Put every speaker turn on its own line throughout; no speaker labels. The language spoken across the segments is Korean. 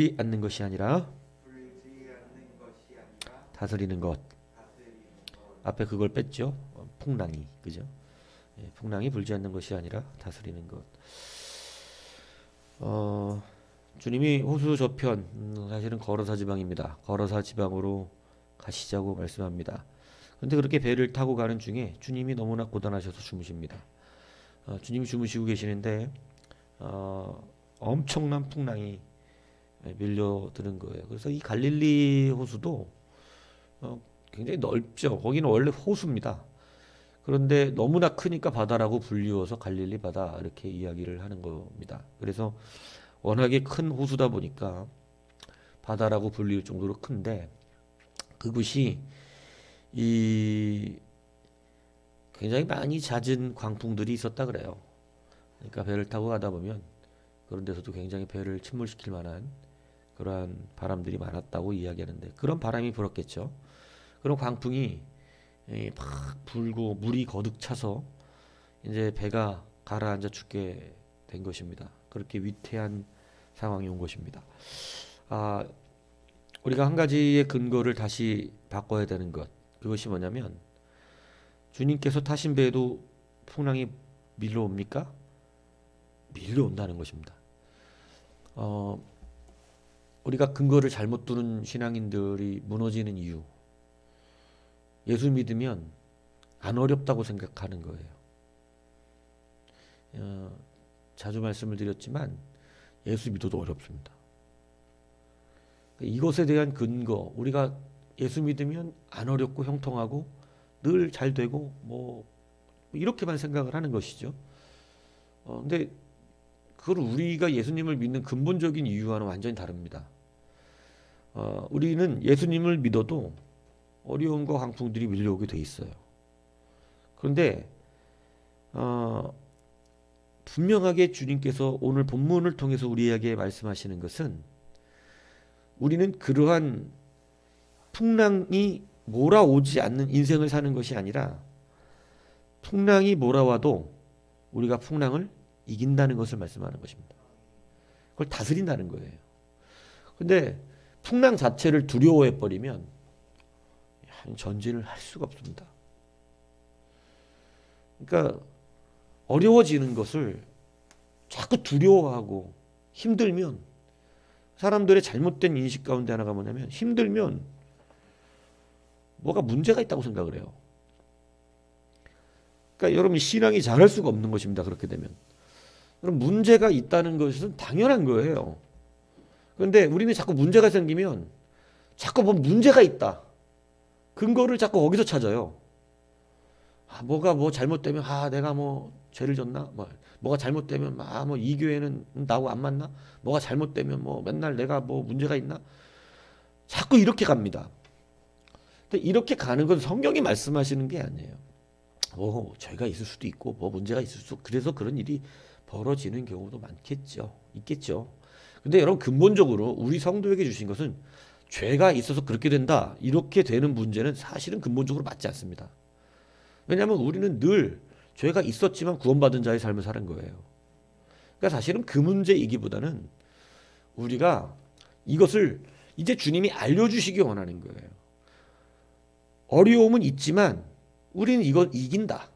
불지 않는 것이 아니라 다스리는 것. 앞에 그걸 뺐죠. 풍랑이, 그죠? 예, 풍랑이 불지 않는 것이 아니라 다스리는 것. 주님이 호수 저편, 사실은 거러사 지방입니다. 거러사 지방으로 가시자고 말씀합니다. 그런데 그렇게 배를 타고 가는 중에 주님이 너무나 고단하셔서 주무십니다. 주님이 주무시고 계시는데 엄청난 풍랑이 밀려드는 거예요. 그래서 이 갈릴리 호수도 굉장히 넓죠. 거기는 원래 호수입니다. 그런데 너무나 크니까 바다라고 불리워서 갈릴리 바다 이렇게 이야기를 하는 겁니다. 그래서 워낙에 큰 호수다 보니까 바다라고 불릴 정도로 큰데 그곳이 이 굉장히 많이 잦은 광풍들이 있었다 그래요. 그러니까 배를 타고 가다 보면 그런 데서도 굉장히 배를 침몰시킬 만한 그러한 바람들이 많았다고 이야기하는데 그런 바람이 불었겠죠. 그런 광풍이 막 불고 물이 거득 차서 이제 배가 가라앉아 죽게 된 것입니다. 그렇게 위태한 상황이 온 것입니다. 우리가 한 가지의 근거를 다시 바꿔야 되는 것. 그것이 뭐냐면 주님께서 타신 배에도 풍랑이 밀려옵니까? 밀려온다는 것입니다. 우리가 근거를 잘못 두는 신앙인들이 무너지는 이유. 예수 믿으면 안 어렵다고 생각하는 거예요. 자주 말씀을 드렸지만 예수 믿어도 어렵습니다. 이것에 대한 근거, 우리가 예수 믿으면 안 어렵고 형통하고 늘 잘 되고 뭐 이렇게만 생각을 하는 것이죠. 근데 그걸 우리가 예수님을 믿는 근본적인 이유와는 완전히 다릅니다. 우리는 예수님을 믿어도 어려움과 광풍들이 밀려오게 돼 있어요. 그런데 분명하게 주님께서 오늘 본문을 통해서 우리에게 말씀하시는 것은 우리는 그러한 풍랑이 몰아오지 않는 인생을 사는 것이 아니라 풍랑이 몰아와도 우리가 풍랑을 이긴다는 것을 말씀하는 것입니다. 그걸 다스린다는 거예요. 근데 풍랑 자체를 두려워해 버리면 전진을 할 수가 없습니다. 그러니까 어려워지는 것을 자꾸 두려워하고 힘들면 사람들의 잘못된 인식 가운데 하나가 뭐냐면 힘들면 뭐가 문제가 있다고 생각을 해요. 그러니까 여러분 신앙이 잘할 수가 없는 것입니다. 그렇게 되면. 그럼 문제가 있다는 것은 당연한 거예요. 그런데 우리는 자꾸 문제가 생기면 자꾸 뭐 문제가 있다. 근거를 자꾸 거기서 찾아요. 뭐가 뭐 잘못되면 내가 뭐 죄를 졌나? 뭐가 잘못되면 뭐 이 교회는 나하고 안 맞나? 뭐가 잘못되면 뭐 맨날 내가 뭐 문제가 있나? 자꾸 이렇게 갑니다. 근데 이렇게 가는 건 성경이 말씀하시는 게 아니에요. 죄가 있을 수도 있고 뭐 문제가 있을 수 그래서 그런 일이 벌어지는 경우도 많겠죠. 있겠죠. 근데 여러분 근본적으로 우리 성도에게 주신 것은 죄가 있어서 그렇게 된다. 이렇게 되는 문제는 사실은 근본적으로 맞지 않습니다. 왜냐하면 우리는 늘 죄가 있었지만 구원받은 자의 삶을 사는 거예요. 그러니까 사실은 그 문제이기보다는 우리가 이것을 이제 주님이 알려주시기 원하는 거예요. 어려움은 있지만 우리는 이걸 이긴다.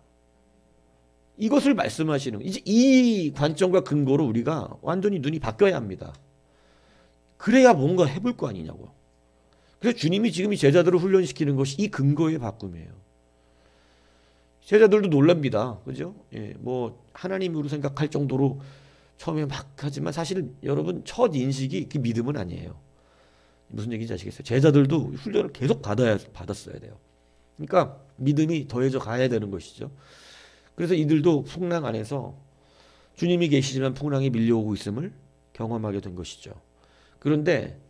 이것을 말씀하시는 이제 이 관점과 근거로 우리가 완전히 눈이 바뀌어야 합니다. 그래야 뭔가 해볼 거 아니냐고. 그래서 주님이 지금 이 제자들을 훈련시키는 것이 이 근거의 바꿈이에요. 제자들도 놀랍니다. 그죠? 예, 뭐 하나님으로 생각할 정도로 처음에 막 하지만 사실 여러분 첫 인식이 그 믿음은 아니에요. 무슨 얘기인지 아시겠어요? 제자들도 훈련을 계속 받았어야 돼요. 그러니까 믿음이 더해져 가야 되는 것이죠. 그래서 이들도 풍랑 안에서 주님이 계시지만 풍랑이 밀려오고 있음을 경험하게 된 것이죠. 그런데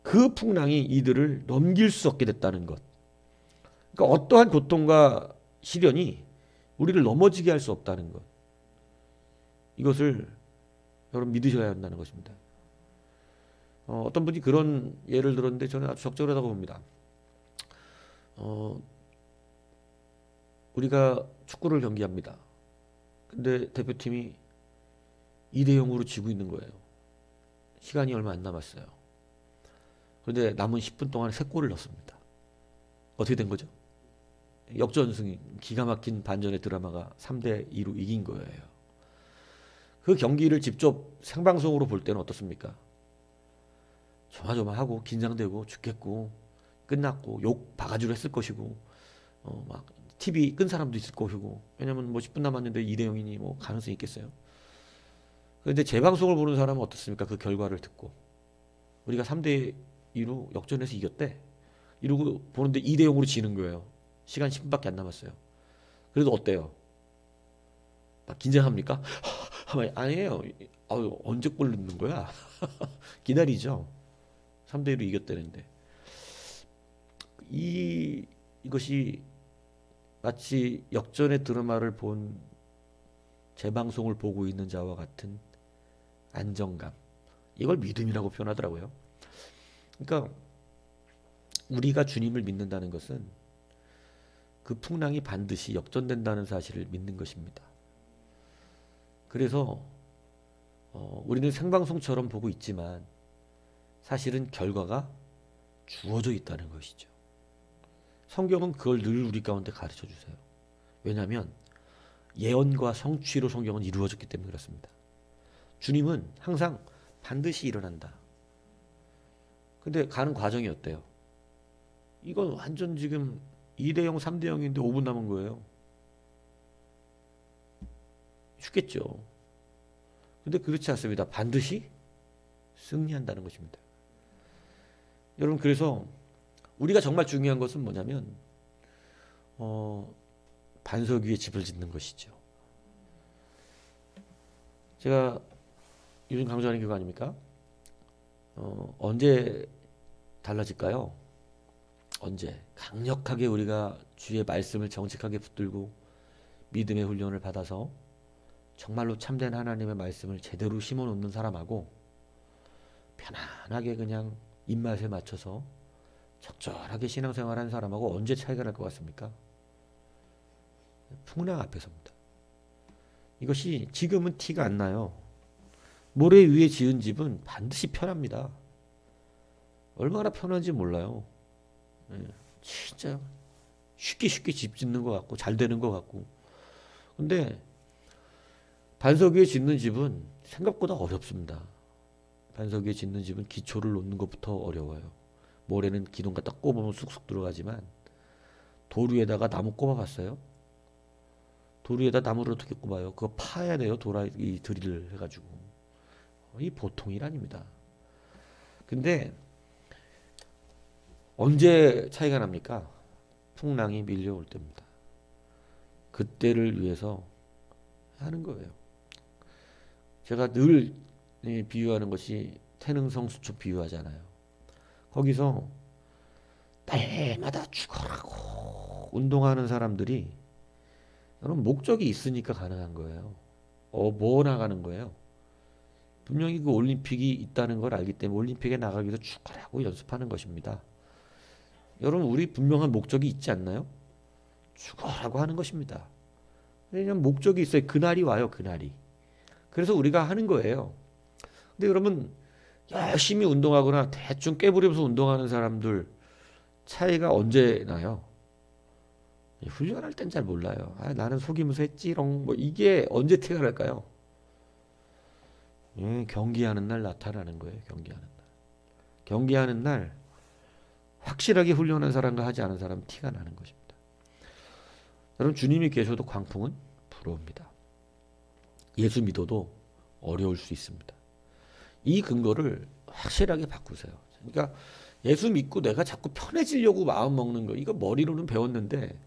그 풍랑이 이들을 넘길 수 없게 됐다는 것. 그러니까 어떠한 고통과 시련이 우리를 넘어지게 할 수 없다는 것. 이것을 여러분 믿으셔야 한다는 것입니다. 어떤 분이 그런 예를 들었는데 저는 아주 적절하다고 봅니다. 우리가 축구를 경기합니다. 근데 대표팀이 2대 0으로 지고 있는 거예요. 시간이 얼마 안 남았어요. 그런데 남은 10분 동안 3골을 넣습니다. 어떻게 된 거죠? 역전승, 기가 막힌 반전의 드라마가 3대2로 이긴 거예요. 그 경기를 직접 생방송으로 볼 때는 어떻습니까? 조마조마하고 긴장되고 죽겠고 끝났고 욕 바가지로 했을 것이고 막 TV 끈 사람도 있을 것이고, 왜냐면 뭐 10분 남았는데 2대0이니 뭐 가능성이 있겠어요? 그런데 재방송을 보는 사람은 어떻습니까? 그 결과를 듣고 우리가 3대2로 역전해서 이겼대 이러고 보는데 2대0으로 지는 거예요. 시간 10분밖에 안 남았어요. 그래도 어때요? 막 긴장합니까? 아니에요. 언제 골 넣는 거야? 기다리죠. 3대1로 이겼다는데. 이것이 마치 역전의 드라마를 본 재방송을 보고 있는 자와 같은 안정감. 이걸 믿음이라고 표현하더라고요. 그러니까 우리가 주님을 믿는다는 것은 그 풍랑이 반드시 역전된다는 사실을 믿는 것입니다. 그래서 우리는 생방송처럼 보고 있지만 사실은 결과가 주어져 있다는 것이죠. 성경은 그걸 늘 우리 가운데 가르쳐 주세요. 왜냐하면 예언과 성취로 성경은 이루어졌기 때문에 그렇습니다. 주님은 항상 반드시 일어난다. 근데 가는 과정이 어때요? 이건 완전 지금 2대0, 3대0인데 5분 남은 거예요. 죽겠죠. 근데 그렇지 않습니다. 반드시 승리한다는 것입니다. 여러분, 그래서 우리가 정말 중요한 것은 뭐냐면 반석 위에 집을 짓는 것이죠. 제가 요즘 강조하는 교가 아닙니까? 언제 달라질까요? 언제 강력하게 우리가 주의 말씀을 정직하게 붙들고 믿음의 훈련을 받아서 정말로 참된 하나님의 말씀을 제대로 심어놓는 사람하고 편안하게 그냥 입맛에 맞춰서 적절하게 신앙생활하는 사람하고 언제 차이가 날 것 같습니까? 풍랑 앞에서입니다. 이것이 지금은 티가 안 나요. 모래 위에 지은 집은 반드시 편합니다. 얼마나 편한지 몰라요. 진짜 쉽게 집 짓는 것 같고 잘 되는 것 같고. 근데 반석 위에 짓는 집은 생각보다 어렵습니다. 반석 위에 짓는 집은 기초를 놓는 것부터 어려워요. 모래는 기둥 갖다 꼽으면 쑥쑥 들어가지만 돌 위에다가 나무 꼽아봤어요? 돌 위에다 나무를 어떻게 꼽아요? 그거 파야 돼요. 이 드릴을 해가지고. 이 보통 일 아닙니다. 근데 언제 차이가 납니까? 풍랑이 밀려올 때입니다. 그때를 위해서 하는 거예요. 제가 늘 비유하는 것이 태능성 수축 비유하잖아요. 거기서 때마다 죽어라고 운동하는 사람들이 여러분 목적이 있으니까 가능한 거예요. 뭐 나가는 거예요? 분명히 그 올림픽이 있다는 걸 알기 때문에 올림픽에 나가기 위해서 죽어라고 연습하는 것입니다. 여러분, 우리 분명한 목적이 있지 않나요? 죽어라고 하는 것입니다. 왜냐하면 목적이 있어요. 그날이 와요. 그날이. 그래서 우리가 하는 거예요. 근데 여러분, 열심히 운동하거나 대충 깨부리면서 운동하는 사람들 차이가 언제 나요? 훈련할 땐 잘 몰라요. 나는 속이면서 했지롱. 뭐 이게 언제 티가 날까요? 경기하는 날 나타나는 거예요. 경기하는 날. 경기하는 날 확실하게 훈련한 사람과 하지 않은 사람 티가 나는 것입니다. 여러분, 주님이 계셔도 광풍은 불어옵니다. 예수 믿어도 어려울 수 있습니다. 이 근거를 확실하게 바꾸세요. 그러니까 예수 믿고 내가 자꾸 편해지려고 마음 먹는 거, 이거 머리로는 배웠는데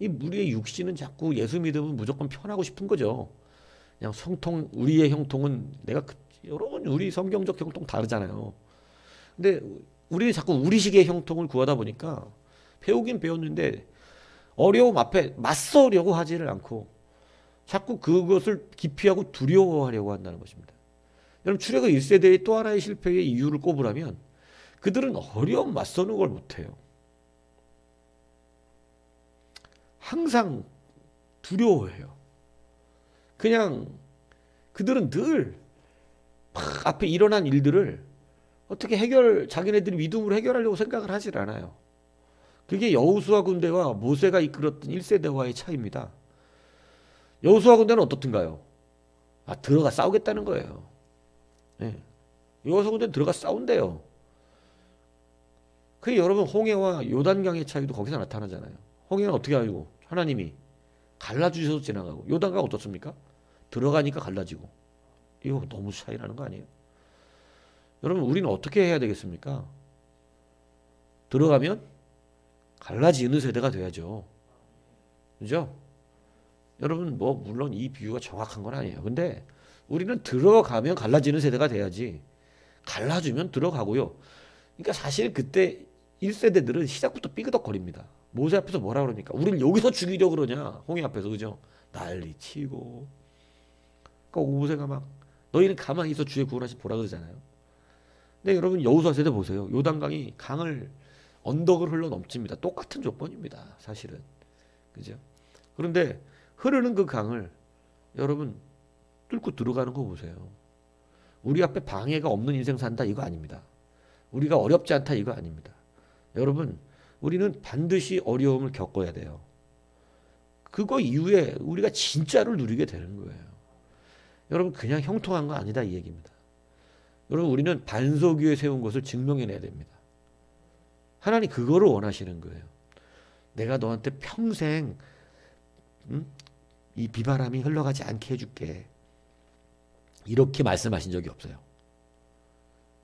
이 우리의 육신은 자꾸 예수 믿으면 무조건 편하고 싶은 거죠. 그냥 우리의 형통은 여러분, 우리 성경적 형통 다르잖아요. 근데 우리는 자꾸 우리식의 형통을 구하다 보니까 배우긴 배웠는데 어려움 앞에 맞서려고 하지를 않고 자꾸 그것을 기피하고 두려워하려고 한다는 것입니다. 여러분, 출애굽 1세대의 또 하나의 실패의 이유를 꼽으라면 그들은 어려움 맞서는 걸 못해요. 항상 두려워해요. 그냥 그들은 늘 막 앞에 일어난 일들을 어떻게 자기네들이 믿음으로 해결하려고 생각을 하질 않아요. 그게 여호수아 군대와 모세가 이끌었던 1세대와의 차이입니다. 여호수아 군대는 어떻든가요? 들어가 싸우겠다는 거예요. 예. 여호수아 군대는 들어가 싸운대요. 그 여러분 홍해와 요단강의 차이도 거기서 나타나잖아요. 홍해는 어떻게 알고 하나님이 갈라주셔서 지나가고, 요단강 어떻습니까? 들어가니까 갈라지고. 이거 너무 차이 나는 거 아니에요? 여러분 우리는 어떻게 해야 되겠습니까? 들어가면 갈라지는 세대가 돼야죠. 그죠? 여러분 물론 이 비유가 정확한 건 아니에요. 근데 우리는 들어가면 갈라지는 세대가 돼야지, 갈라주면 들어가고요. 그러니까 사실 그때 1세대들은 시작부터 삐그덕거립니다. 모세 앞에서 뭐라 그러니까 우리를 여기서 죽이려고 그러냐, 홍해 앞에서. 그죠? 난리 치고. 그러니까 모세가 막 너희는 가만히 있어 주의 구원하신 보라 그러잖아요. 근데 여러분 여호수아 세대 보세요. 요단강이 언덕을 흘러 넘칩니다. 똑같은 조건입니다. 사실은. 그죠? 그런데 흐르는 그 강을 여러분 뚫고 들어가는 거 보세요. 우리 앞에 방해가 없는 인생 산다 이거 아닙니다. 우리가 어렵지 않다 이거 아닙니다. 여러분 우리는 반드시 어려움을 겪어야 돼요. 그거 이후에 우리가 진짜를 누리게 되는 거예요. 여러분 그냥 형통한 거 아니다 이 얘기입니다. 여러분 우리는 반석 위에 세운 것을 증명해내야 됩니다. 하나님 그거를 원하시는 거예요. 내가 너한테 평생 이 비바람이 흘러가지 않게 해줄게. 이렇게 말씀하신 적이 없어요.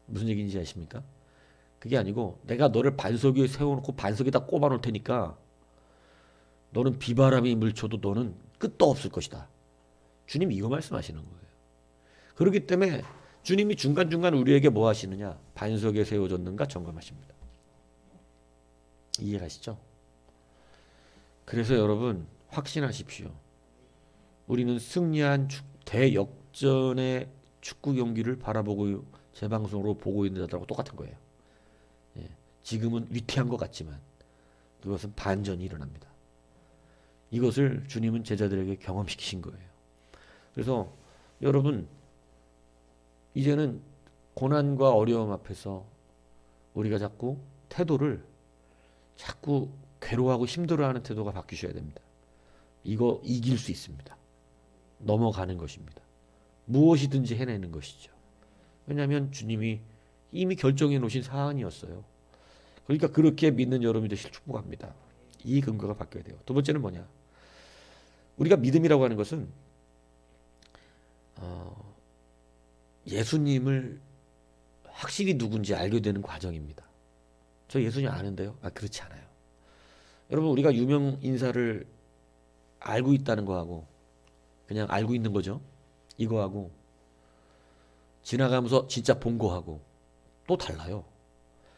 무슨 얘기인지 아십니까? 그게 아니고 내가 너를 반석 위에 세워놓고 반석에다 꼽아놓을 테니까 너는 비바람이 물쳐도 너는 끝도 없을 것이다. 주님이 이거 말씀하시는 거예요. 그렇기 때문에 주님이 중간중간 우리에게 뭐 하시느냐? 반석에 세워졌는가 점검하십니다. 이해가시죠? 그래서 여러분 확신하십시오. 우리는 승리한 대역전의 축구 경기를 바라보고 재방송으로 보고 있는 자들하고 똑같은 거예요. 예, 지금은 위태한 것 같지만 그것은 반전이 일어납니다. 이것을 주님은 제자들에게 경험시키신 거예요. 그래서 여러분 이제는 고난과 어려움 앞에서 우리가 자꾸 괴로워하고 힘들어하는 태도가 바뀌셔야 됩니다. 이거 이길 수 있습니다. 넘어가는 것입니다. 무엇이든지 해내는 것이죠. 왜냐하면 주님이 이미 결정해 놓으신 사안이었어요. 그러니까 그렇게 믿는 여러분이 되실 축복합니다. 이 근거가 바뀌어야 돼요. 두 번째는 뭐냐? 우리가 믿음이라고 하는 것은 예수님을 확실히 누군지 알게 되는 과정입니다. 저 예수님 아는데요? 그렇지 않아요. 여러분 우리가 유명 인사를 알고 있다는 거하고 그냥 알고 있는 거죠. 이거하고 지나가면서 진짜 본 거하고 또 달라요.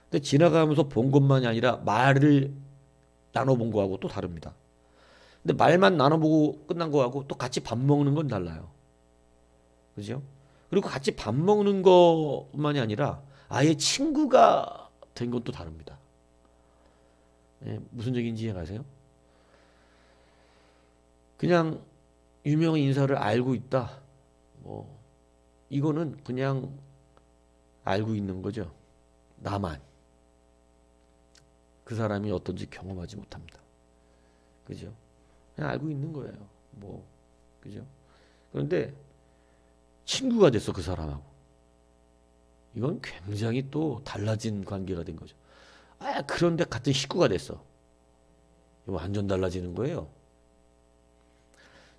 근데 지나가면서 본 것만이 아니라 말을 나눠본 거하고 또 다릅니다. 근데 말만 나눠보고 끝난 거하고 또 같이 밥 먹는 건 달라요. 그죠? 그리고 같이 밥 먹는 것만이 아니라 아예 친구가 된 것도 다릅니다. 예, 무슨 얘기인지 이해가세요? 그냥 유명한 인사를 알고 있다. 이거는 그냥 알고 있는 거죠. 나만. 그 사람이 어떤지 경험하지 못합니다. 그죠? 그냥 알고 있는 거예요. 그죠? 그런데 친구가 됐어, 그 사람하고. 이건 굉장히 또 달라진 관계가 된 거죠. 그런데 같은 식구가 됐어. 이거 완전 달라지는 거예요.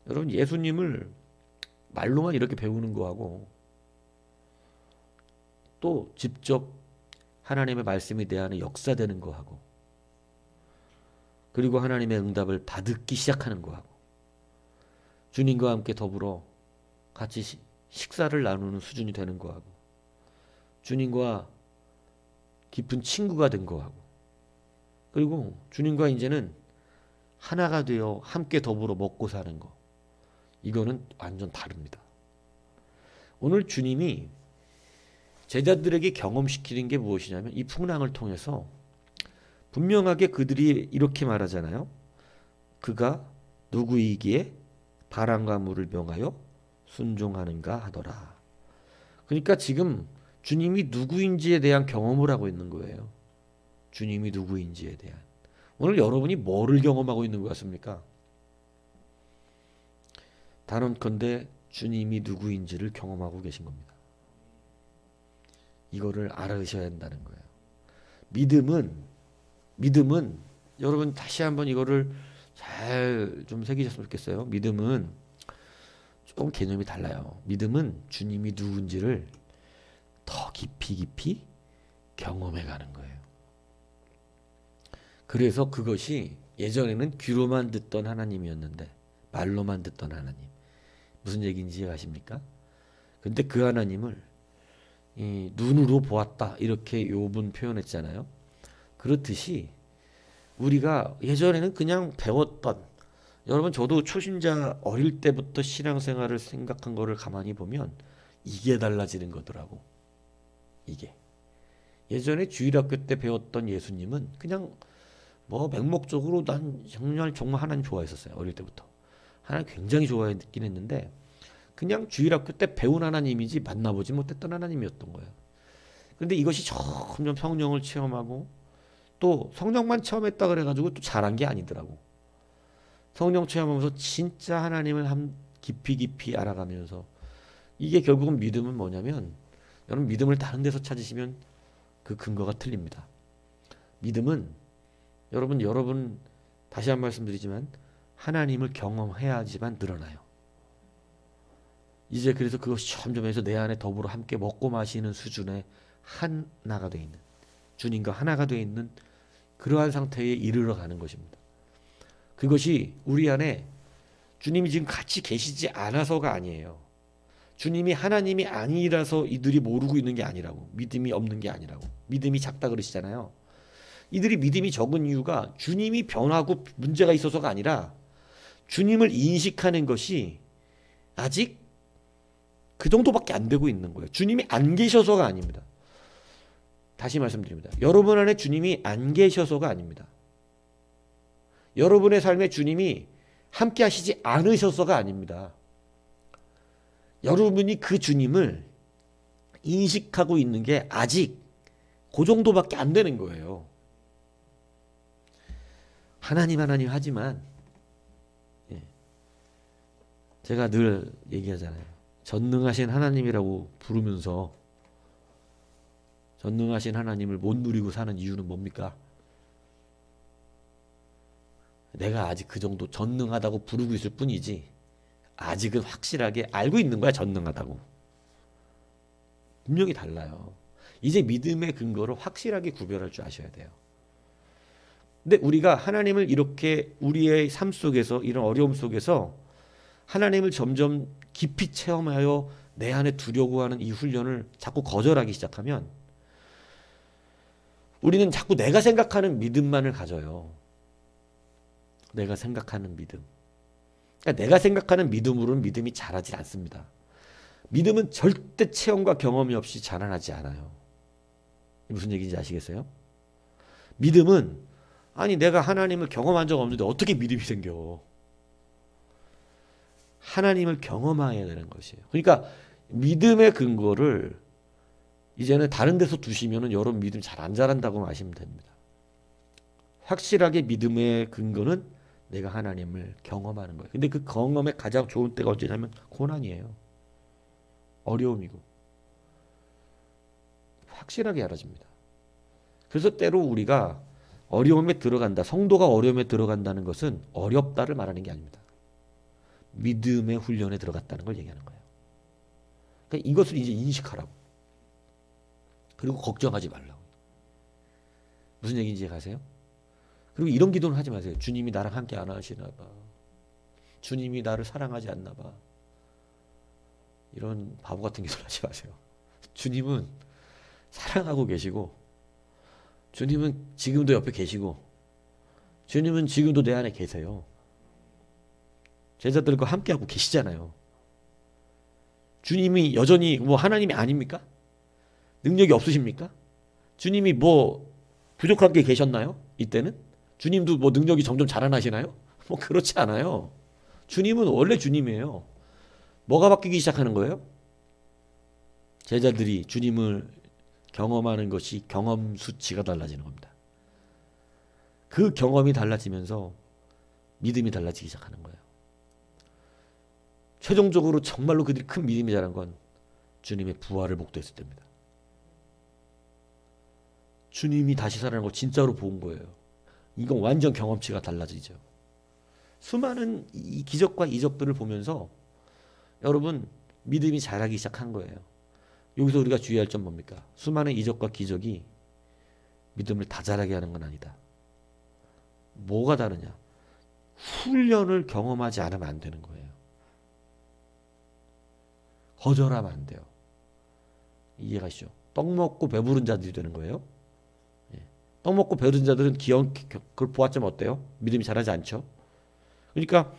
여러분, 예수님을 말로만 이렇게 배우는 거하고 또 직접 하나님의 말씀에 대한 역사되는 거하고 그리고 하나님의 응답을 받기 시작하는 거하고 주님과 함께 더불어 같이 식사를 나누는 수준이 되는 거하고 주님과 깊은 친구가 된 거하고 그리고 주님과 이제는 하나가 되어 함께 더불어 먹고 사는 거, 이거는 완전 다릅니다. 오늘 주님이 제자들에게 경험시키는 게 무엇이냐면 이 풍랑을 통해서 분명하게 그들이 이렇게 말하잖아요. 그가 누구이기에 바람과 물을 명하여 순종하는가 하더라. 그러니까 지금 주님이 누구인지에 대한 경험을 하고 있는 거예요. 주님이 누구인지에 대한. 오늘 여러분이 뭐를 경험하고 있는 것 같습니까? 단언컨대 주님이 누구인지를 경험하고 계신 겁니다. 이거를 알아셔야 한다는 거예요. 믿음은 여러분 다시 한번 이거를 잘 좀 새기셨으면 좋겠어요. 믿음은 조금 개념이 달라요. 믿음은 주님이 누군지를 더 깊이 경험해 가는 거예요. 그래서 그것이 예전에는 귀로만 듣던 하나님이었는데 말로만 듣던 하나님. 무슨 얘기인지 아십니까? 근데 그 하나님을 이 눈으로 보았다 이렇게 욥은 표현했잖아요. 그렇듯이 우리가 예전에는 그냥 배웠던, 여러분 저도 초신자 어릴 때부터 신앙생활을 생각한 거를 가만히 보면 이게 달라지는 거더라고. 이게 예전에 주일학교 때 배웠던 예수님은 그냥 뭐 맹목적으로 난 정말 하나님 좋아했었어요. 어릴 때부터 하나님 굉장히 좋아했긴 했는데 그냥 주일학교 때 배운 하나님이지 만나보지 못했던 하나님이었던 거예요. 그런데 이것이 점점 성령을 체험하고 또 성령만 체험했다 그래가지고 또 잘한 게 아니더라고. 성령 체험하면서 진짜 하나님을 깊이 알아가면서, 이게 결국은 믿음은 뭐냐면, 여러분 믿음을 다른 데서 찾으시면 그 근거가 틀립니다. 믿음은 여러분 다시 한 번 말씀드리지만 하나님을 경험해야지만 늘어나요. 이제 그래서 그것이 점점 해서 내 안에 더불어 함께 먹고 마시는 수준의 하나가 되어 있는, 주님과 하나가 되어 있는 그러한 상태에 이르러 가는 것입니다. 그것이 우리 안에 주님이 지금 같이 계시지 않아서가 아니에요. 주님이 하나님이 아니라서 이들이 모르고 있는 게 아니라고. 믿음이 없는 게 아니라고. 믿음이 작다 그러시잖아요. 이들이 믿음이 적은 이유가 주님이 변하고 문제가 있어서가 아니라 주님을 인식하는 것이 아직 그 정도밖에 안 되고 있는 거예요. 주님이 안 계셔서가 아닙니다. 다시 말씀드립니다. 여러분 안에 주님이 안 계셔서가 아닙니다. 여러분의 삶에 주님이 함께 하시지 않으셔서가 아닙니다. 여러분이 그 주님을 인식하고 있는 게 아직 그 정도밖에 안 되는 거예요. 하나님 하지만 제가 늘 얘기하잖아요. 전능하신 하나님이라고 부르면서 전능하신 하나님을 못 누리고 사는 이유는 뭡니까? 내가 아직 그 정도 전능하다고 부르고 있을 뿐이지 아직은 확실하게 알고 있는 거야. 전능하다고. 분명히 달라요. 이제 믿음의 근거를 확실하게 구별할 줄 아셔야 돼요. 근데 우리가 하나님을 이렇게 우리의 삶 속에서, 이런 어려움 속에서 하나님을 점점 깊이 체험하여 내 안에 두려고 하는 이 훈련을 자꾸 거절하기 시작하면 우리는 자꾸 내가 생각하는 믿음만을 가져요. 내가 생각하는 믿음. 그러니까 내가 생각하는 믿음으로는 믿음이 자라지 않습니다. 믿음은 절대 체험과 경험이 없이 자라나지 않아요. 무슨 얘기인지 아시겠어요? 믿음은, 아니 내가 하나님을 경험한 적 없는데 어떻게 믿음이 생겨? 하나님을 경험해야 되는 것이에요. 그러니까 믿음의 근거를 이제는 다른 데서 두시면 여러분 믿음 잘 안 자란다고 아시면 됩니다. 확실하게 믿음의 근거는 내가 하나님을 경험하는 거예요. 근데 그 경험의 가장 좋은 때가 언제냐면 고난이에요. 어려움이고. 확실하게 알아집니다. 그래서 때로 우리가 어려움에 들어간다, 성도가 어려움에 들어간다는 것은 어렵다를 말하는 게 아닙니다. 믿음의 훈련에 들어갔다는 걸 얘기하는 거예요. 그러니까 이것을 이제 인식하라고. 그리고 걱정하지 말라고. 무슨 얘기인지 아세요? 그리고 이런 기도는 하지 마세요. 주님이 나랑 함께 안 하시나 봐. 주님이 나를 사랑하지 않나 봐. 이런 바보 같은 기도를 하지 마세요. 주님은 사랑하고 계시고, 주님은 지금도 옆에 계시고, 주님은 지금도 내 안에 계세요. 제자들과 함께하고 계시잖아요. 주님이 여전히 뭐 하나님이 아닙니까? 능력이 없으십니까? 주님이 뭐 부족한 게 계셨나요? 이때는? 주님도 뭐 능력이 점점 자라나시나요? 뭐 그렇지 않아요. 주님은 원래 주님이에요. 뭐가 바뀌기 시작하는 거예요? 제자들이 주님을 경험하는 것이 경험 수치가 달라지는 겁니다. 그 경험이 달라지면서 믿음이 달라지기 시작하는 거예요. 최종적으로 정말로 그들이 큰 믿음이 자란 건 주님의 부활을 목도했을 때입니다. 주님이 다시 살아나는 걸 진짜로 본 거예요. 이건 완전 경험치가 달라지죠. 수많은 이 기적과 이적들을 보면서 여러분 믿음이 자라기 시작한 거예요. 여기서 우리가 주의할 점 뭡니까? 수많은 이적과 기적이 믿음을 다 자라게 하는 건 아니다. 뭐가 다르냐? 훈련을 경험하지 않으면 안 되는 거예요. 거절하면 안 돼요. 이해가시죠? 떡 먹고 배부른 자들이 되는 거예요. 떡 먹고 배부른 자들은 그걸 보았자면 어때요? 믿음이 자라지 않죠? 그러니까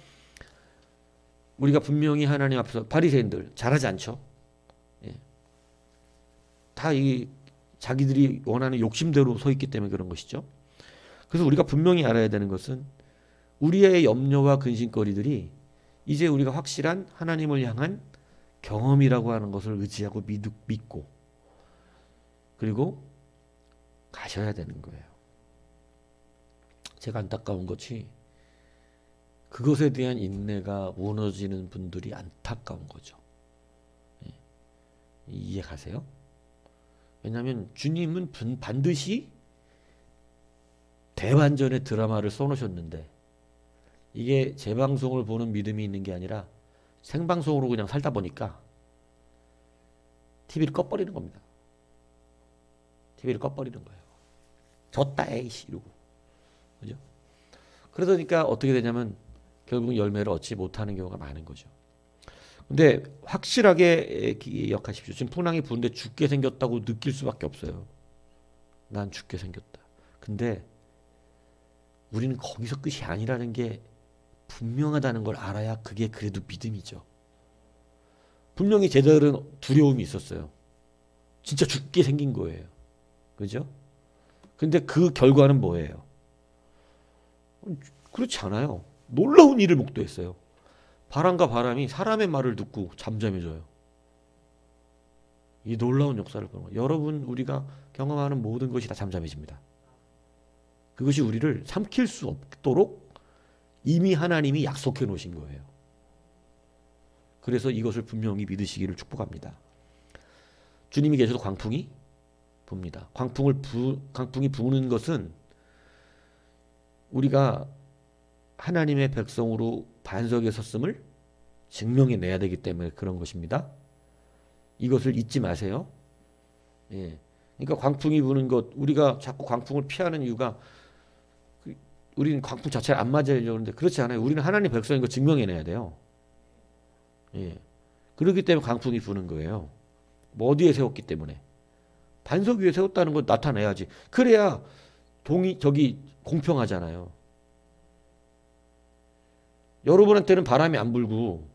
우리가 분명히 하나님 앞에서 바리새인들 잘하지 않죠? 다 이 자기들이 원하는 욕심대로 서 있기 때문에 그런 것이죠. 그래서 우리가 분명히 알아야 되는 것은 우리의 염려와 근심거리들이 이제 우리가 확실한 하나님을 향한 경험이라고 하는 것을 의지하고 믿고 그리고 가셔야 되는 거예요. 제가 안타까운 것이 그것에 대한 인내가 무너지는 분들이 안타까운 거죠. 이해 가세요? 왜냐하면 주님은 반드시 대반전의 드라마를 써놓으셨는데 이게 재방송을 보는 믿음이 있는 게 아니라 생방송으로 그냥 살다 보니까 TV를 꺼버리는 겁니다. TV를 꺼버리는 거예요. 졌다 에이씨 이러고. 그죠? 그러니까 어떻게 되냐면 결국 열매를 얻지 못하는 경우가 많은 거죠. 근데 확실하게 기억하십시오. 지금 풍랑이 부는데 죽게 생겼다고 느낄 수밖에 없어요. 난 죽게 생겼다. 근데 우리는 거기서 끝이 아니라는 게 분명하다는 걸 알아야 그게 그래도 믿음이죠. 분명히 제자들은 두려움이 있었어요. 진짜 죽게 생긴 거예요. 그죠? 근데 그 결과는 뭐예요? 그렇지 않아요. 놀라운 일을 목도했어요. 바람과 바람이 사람의 말을 듣고 잠잠해져요. 이 놀라운 역사를 보는 거예요. 여러분 우리가 경험하는 모든 것이 다 잠잠해집니다. 그것이 우리를 삼킬 수 없도록 이미 하나님이 약속해 놓으신 거예요. 그래서 이것을 분명히 믿으시기를 축복합니다. 주님이 계셔도 광풍이 붑니다. 광풍이 부는 것은 우리가 하나님의 백성으로 반석에 섰음을 증명해내야 되기 때문에 그런 것입니다. 이것을 잊지 마세요. 그러니까 광풍이 부는 것, 우리가 자꾸 광풍을 피하는 이유가 우리는 광풍 자체를 안 맞으려고 하는데 그렇지 않아요. 우리는 하나님 백성인 거 증명해내야 돼요. 그렇기 때문에 광풍이 부는 거예요. 뭐 어디에 세웠기 때문에. 반석 위에 세웠다는 걸 나타내야지. 그래야 공평하잖아요. 여러분한테는 바람이 안 불고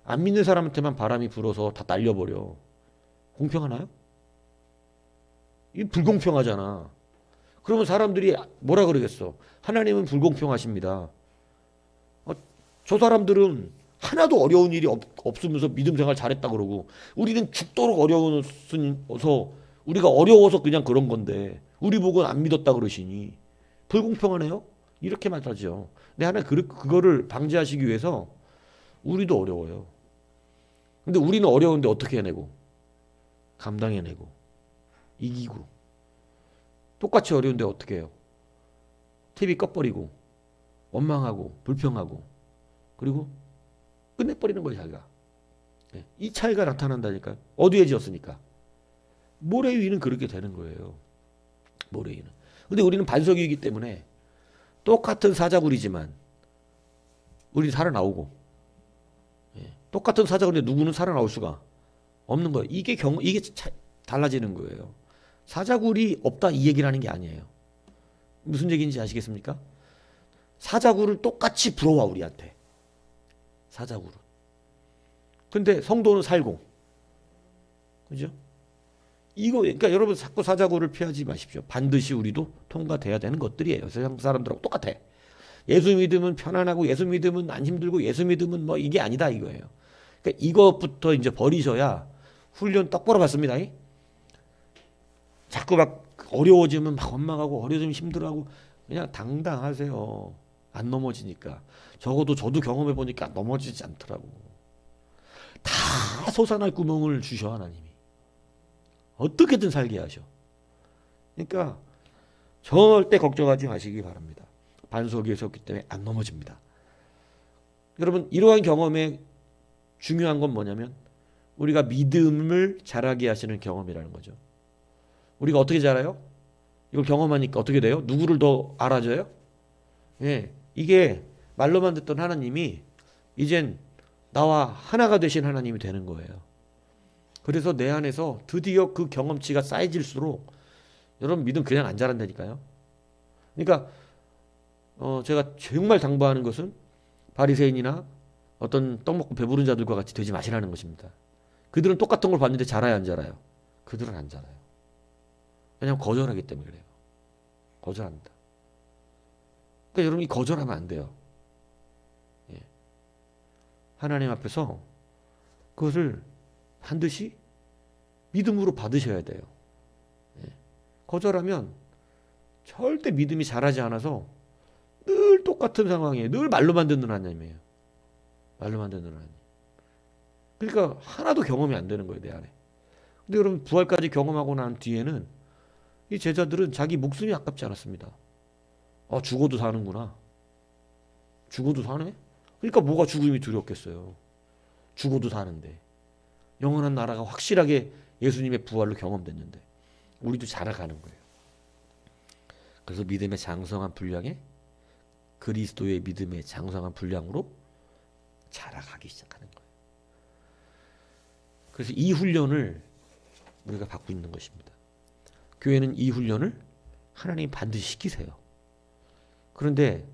안 믿는 사람한테만 바람이 불어서 다 날려버려. 공평하나요? 이 불공평하잖아. 그러면 사람들이 뭐라 그러겠어? 하나님은 불공평하십니다. 저 사람들은 하나도 어려운 일이 없으면서 믿음 생활 잘했다 그러고 우리는 죽도록 어려워서 우리가 어려워서 그냥 그런 건데 우리 보고는 안 믿었다 그러시니 불공평하네요? 이렇게 말하죠. 근데 하나 그거를 방지하시기 위해서 우리도 어려워요. 근데 우리는 어려운데 어떻게 해내고 감당해내고 이기고 똑같이 어려운데 어떻게 해요? TV 꺼버리고 원망하고 불평하고 그리고 끝내버리는 거예요 자기가. 이 차이가 나타난다니까요. 어디에 지었으니까. 모래 위는 그렇게 되는 거예요. 모래 위는. 근데 우리는 반석 위이기 때문에 똑같은 사자굴이지만 우리는 살아나오고 똑같은 사자굴인데 누구는 살아나올 수가 없는 거예요. 이게 달라지는 거예요. 사자굴이 없다 이 얘기를 하는 게 아니에요. 무슨 얘기인지 아시겠습니까? 사자굴을 똑같이 불어와 우리한테. 사자굴은. 근데 성도는 살고. 그죠? 그러니까 여러분 자꾸 사자굴을 피하지 마십시오. 반드시 우리도 통과돼야 되는 것들이에요. 세상 사람들하고 똑같아. 예수 믿으면 편안하고 예수 믿으면 안 힘들고 예수 믿으면 뭐 이게 아니다 이거예요. 그러니까 이것부터 이제 버리셔야 훈련 똑바로 받습니다. 자꾸 막 어려워지면 막 원망하고 어려워지면 힘들어하고 그냥 당당하세요. 안 넘어지니까. 적어도 저도 경험해 보니까 넘어지지 않더라고. 다 솟아날 구멍을 주셔 하나님이. 어떻게든 살게 하셔. 그러니까 절대 걱정하지 마시기 바랍니다. 반석 위에 섰기 때문에 안 넘어집니다. 여러분 이러한 경험에 중요한 건 뭐냐면 우리가 믿음을 자라게 하시는 경험이라는 거죠. 우리가 어떻게 자라요? 이걸 경험하니까 어떻게 돼요? 누구를 더 알아줘요? 예, 이게 말로만 듣던 하나님이 이젠 나와 하나가 되신 하나님이 되는 거예요. 그래서 내 안에서 드디어 그 경험치가 쌓여질수록 여러분 믿음 그냥 안 자란다니까요. 그러니까 제가 정말 당부하는 것은 바리새인이나 어떤 떡 먹고 배부른 자들과 같이 되지 마시라는 것입니다. 그들은 똑같은 걸 봤는데 자라야 안 자라요? 그들은 안 자라요. 왜냐하면 거절하기 때문에 그래요. 거절합니다. 그러니까 여러분이 거절하면 안 돼요. 예. 하나님 앞에서 그것을 반드시 믿음으로 받으셔야 돼요. 예. 거절하면 절대 믿음이 자라지 않아서 늘 똑같은 상황이에요. 늘 말로만 듣는 하나님이에요. 말로만 듣는 하나님. 그러니까 하나도 경험이 안 되는 거예요, 내 안에. 근데 여러분 부활까지 경험하고 난 뒤에는 이 제자들은 자기 목숨이 아깝지 않았습니다. 죽어도 사는구나. 죽어도 사네? 그러니까 뭐가 죽음이 두렵겠어요. 죽어도 사는데. 영원한 나라가 확실하게 예수님의 부활로 경험됐는데 우리도 자라가는 거예요. 그래서 믿음의 장성한 분량에 그리스도의 믿음의 장성한 분량으로 자라가기 시작하는 거예요. 그래서 이 훈련을 우리가 받고 있는 것입니다. 교회는 이 훈련을 하나님이 반드시 시키세요. 그런데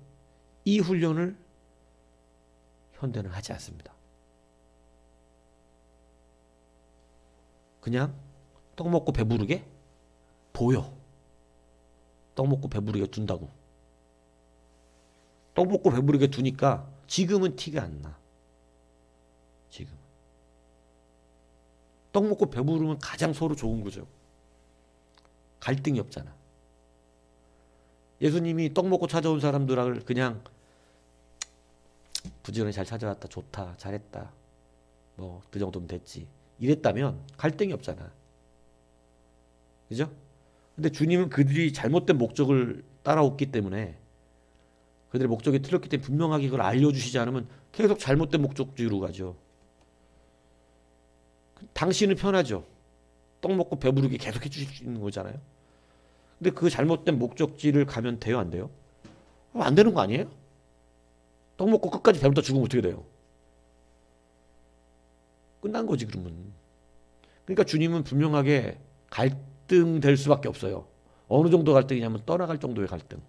이 훈련을 현대는 하지 않습니다. 그냥 떡 먹고 배부르게 보여. 떡 먹고 배부르게 둔다고. 떡 먹고 배부르게 두니까 지금은 티가 안 나. 지금. 떡 먹고 배부르면 가장 서로 좋은 거죠. 갈등이 없잖아. 예수님이 떡 먹고 찾아온 사람들을 그냥 부지런히 잘 찾아왔다. 좋다. 잘했다. 뭐 그 정도면 됐지. 이랬다면 갈등이 없잖아. 그죠? 근데 주님은 그들이 잘못된 목적을 따라왔기 때문에 그들의 목적이 틀렸기 때문에 분명하게 그걸 알려주시지 않으면 계속 잘못된 목적지로 가죠. 당신은 편하죠. 떡 먹고 배부르게 계속 해주실 수 있는 거잖아요. 근데 그 잘못된 목적지를 가면 돼요? 안 돼요? 안 되는 거 아니에요? 떡 먹고 끝까지 배부르다 죽으면 어떻게 돼요? 끝난 거지 그러면. 그러니까 주님은 분명하게 갈등될 수밖에 없어요. 어느 정도 갈등이냐면 떠나갈 정도의 갈등.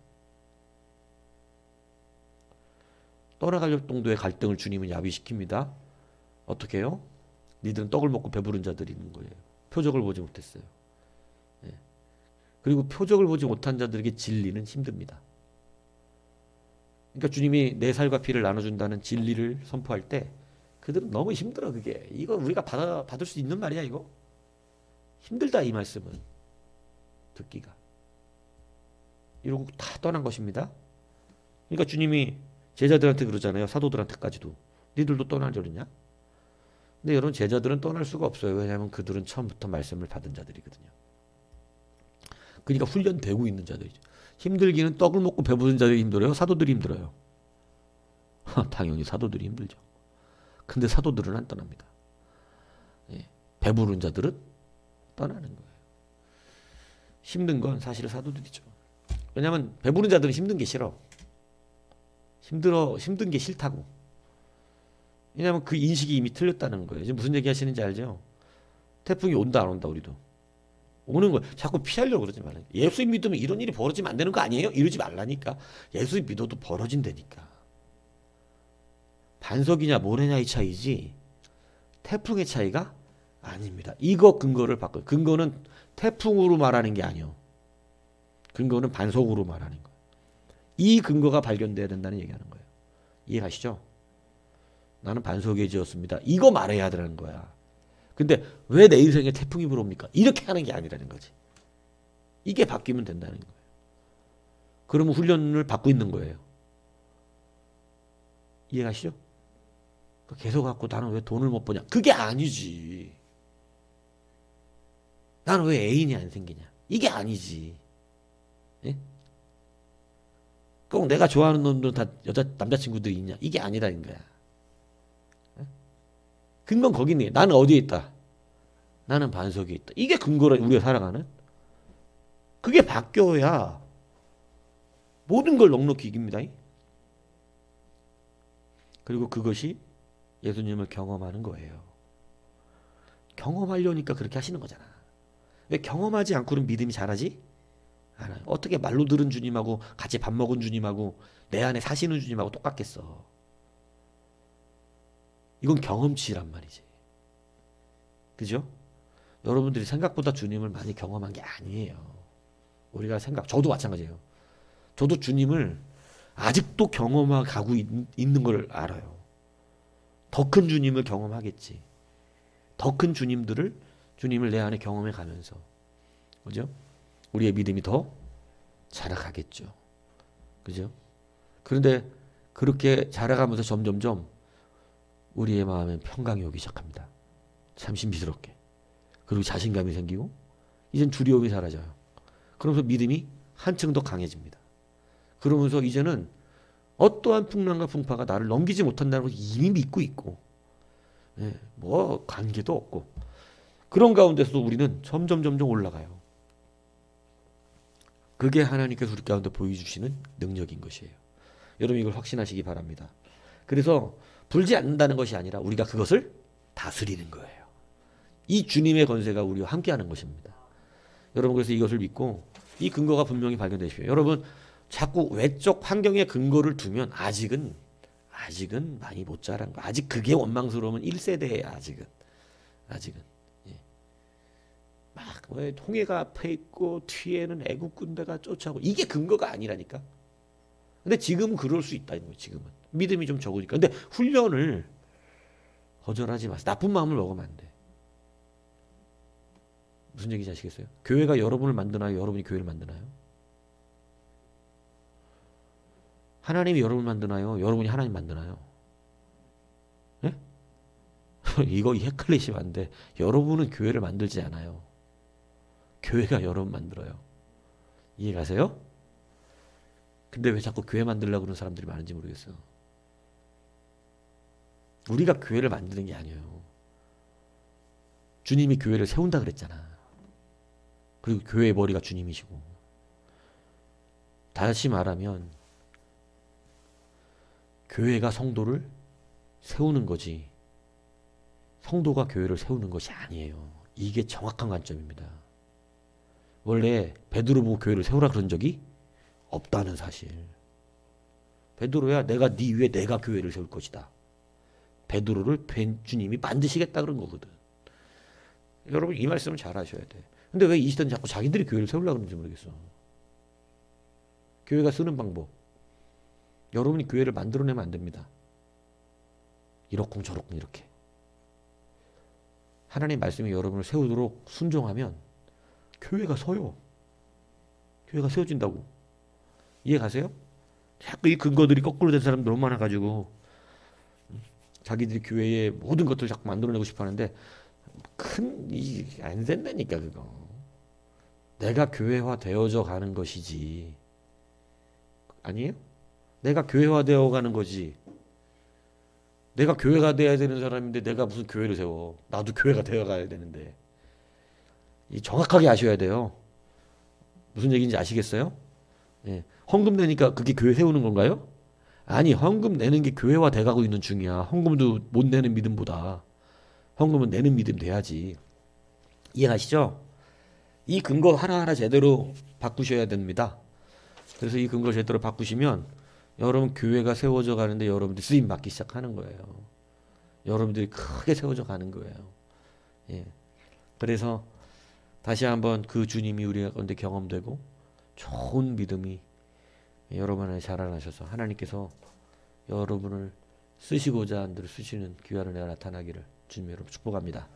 떠나갈 정도의 갈등을 주님은 야비시킵니다. 어떻게 해요? 니들은 떡을 먹고 배부른 자들이 있는 거예요. 표적을 보지 못했어요. 예. 그리고 표적을 보지 못한 자들에게 진리는 힘듭니다. 그러니까 주님이 내 살과 피를 나눠준다는 진리를 선포할 때 그들은 너무 힘들어. 그게 이거 우리가 받을 수 있는 말이야 이거? 힘들다 이 말씀은 듣기가. 이러고 다 떠난 것입니다. 그러니까 주님이 제자들한테 그러잖아요. 사도들한테까지도. 니들도 떠날 줄이냐? 근데 여러분 제자들은 떠날 수가 없어요. 왜냐하면 그들은 처음부터 말씀을 받은 자들이거든요. 그러니까 훈련되고 있는 자들이죠. 힘들기는 떡을 먹고 배부른 자들이 힘들어요? 사도들이 힘들어요? 당연히 사도들이 힘들죠. 근데 사도들은 안 떠납니다. 예. 배부른 자들은 떠나는 거예요. 힘든 건 사실 사도들이죠. 왜냐하면 배부른 자들은 힘든 게 싫어. 힘든 게 싫다고. 왜냐하면 그 인식이 이미 틀렸다는 거예요. 지금 무슨 얘기 하시는지 알죠? 태풍이 온다 안 온다 우리도. 오는 거예요. 자꾸 피하려고 그러지 말라니까. 예수 믿으면 이런 일이 벌어지면 안 되는 거 아니에요? 이러지 말라니까. 예수 믿어도 벌어진다니까. 반석이냐 모래냐의 차이지 태풍의 차이가 아닙니다. 이거 근거를 바꿔요. 근거는 태풍으로 말하는 게 아니에요. 근거는 반석으로 말하는 거예요. 이 근거가 발견돼야 된다는 얘기하는 거예요. 이해가시죠? 나는 반석에 지었습니다. 이거 말해야 되는 거야. 근데 왜 내 인생에 태풍이 불어옵니까? 이렇게 하는 게 아니라는 거지. 이게 바뀌면 된다는 거예요. 그러면 훈련을 받고 있는 거예요. 이해가시죠? 계속 갖고 나는 왜 돈을 못 버냐? 그게 아니지. 나는 왜 애인이 안 생기냐? 이게 아니지. 예? 꼭 내가 좋아하는 놈들은 다 남자친구들이 있냐? 이게 아니라는 거야. 예? 근거는 거기 있네. 나는 어디에 있다? 나는 반석에 있다. 이게 근거라 우리가 살아가는. 그게 바뀌어야 모든 걸 넉넉히 이깁니다. 그리고 그것이 예수님을 경험하는 거예요. 경험하려니까 그렇게 하시는 거잖아. 왜 경험하지 않고는 믿음이 자라지 않아요. 어떻게 말로 들은 주님하고 같이 밥 먹은 주님하고 내 안에 사시는 주님하고 똑같겠어. 이건 경험치란 말이지. 그죠? 여러분들이 생각보다 주님을 많이 경험한 게 아니에요. 우리가 저도 마찬가지예요. 저도 주님을 아직도 경험하고 가고 있는 걸 알아요. 더 큰 주님을 경험하겠지. 더 큰 주님을 내 안에 경험해 가면서, 그죠? 우리의 믿음이 더 자라가겠죠. 그죠? 그런데 그렇게 자라가면서 점점점 우리의 마음엔 평강이 오기 시작합니다. 참 신비스럽게. 그리고 자신감이 생기고 이젠 두려움이 사라져요. 그러면서 믿음이 한층 더 강해집니다. 그러면서 이제는 어떠한 풍랑과 풍파가 나를 넘기지 못한다는 걸 이미 믿고 있고, 예, 뭐 관계도 없고, 그런 가운데서도 우리는 점점 올라가요. 그게 하나님께서 우리 가운데 보여주시는 능력인 것이에요. 여러분 이걸 확신하시기 바랍니다. 그래서 불지 않는다는 것이 아니라 우리가 그것을 다스리는 거예요. 이 주님의 권세가 우리와 함께하는 것입니다. 여러분 그래서 이것을 믿고 이 근거가 분명히 발견되십시오. 여러분 자꾸 외적 환경에 근거를 두면 아직은 많이 못 자란 거. 아직 그게 원망스러우면 1세대예요. 아직은. 예. 막 왜 홍해가 앞에 있고 뒤에는 애국 군대가 쫓아오고 이게 근거가 아니라니까. 근데 지금은 그럴 수 있다는 거예요. 지금은 믿음이 좀 적으니까. 근데 훈련을 거절하지 마세요. 나쁜 마음을 먹으면 안 돼. 무슨 얘기인지 아시겠어요? 교회가 여러분을 만드나요? 여러분이 교회를 만드나요? 하나님이 여러분을 만드나요? 여러분이 하나님 만드나요? 예? 이거 헷갈리시면 안 돼. 여러분은 교회를 만들지 않아요. 교회가 여러분 만들어요. 이해 가세요? 근데 왜 자꾸 교회 만들려고 그러는 사람들이 많은지 모르겠어요. 우리가 교회를 만드는 게 아니에요. 주님이 교회를 세운다 그랬잖아. 그리고 교회의 머리가 주님이시고. 다시 말하면 교회가 성도를 세우는 거지 성도가 교회를 세우는 것이 아니에요. 이게 정확한 관점입니다. 원래 베드로 보고 교회를 세우라 그런 적이 없다는 사실. 베드로야 내가 네 위에 내가 교회를 세울 것이다. 베드로를 주님이 만드시겠다 그런 거거든. 여러분 이 말씀을 잘 하셔야 돼. 근데 왜 이 시대는 자꾸 자기들이 교회를 세우려고 그러는지 모르겠어. 교회가 쓰는 방법. 여러분이 교회를 만들어내면 안 됩니다. 이러쿵저러쿵 이렇게. 하나님 말씀이 여러분을 세우도록 순종하면 교회가 서요. 교회가 세워진다고. 이해 가세요? 자꾸 이 근거들이 거꾸로 된 사람들 너무 많아가지고 자기들이 교회의 모든 것들을 자꾸 만들어내고 싶어 하는데 안 된다니까 그거. 내가 교회화 되어져 가는 것이지. 아니에요? 내가 교회화되어 가는 거지. 내가 교회가 돼야 되는 사람인데 내가 무슨 교회를 세워. 나도 교회가 되어 가야 되는데. 정확하게 아셔야 돼요. 무슨 얘기인지 아시겠어요? 예. 헌금 내니까 그게 교회 세우는 건가요? 아니, 헌금 내는 게 교회화 돼가고 있는 중이야. 헌금도 못 내는 믿음보다. 헌금은 내는 믿음 돼야지. 이해가시죠? 이 근거 하나하나 제대로 바꾸셔야 됩니다. 그래서 이 근거 제대로 바꾸시면 여러분 교회가 세워져 가는데 여러분들이 쓰임 받기 시작하는 거예요. 여러분들이 크게 세워져 가는 거예요. 예. 그래서 다시 한번 그 주님이 우리 가운데 경험되고 좋은 믿음이 여러분 안에 자라나셔서 하나님께서 여러분을 쓰시고자 한 대로 쓰시는 귀한 은혜가 나타나기를 주님 여러분 축복합니다.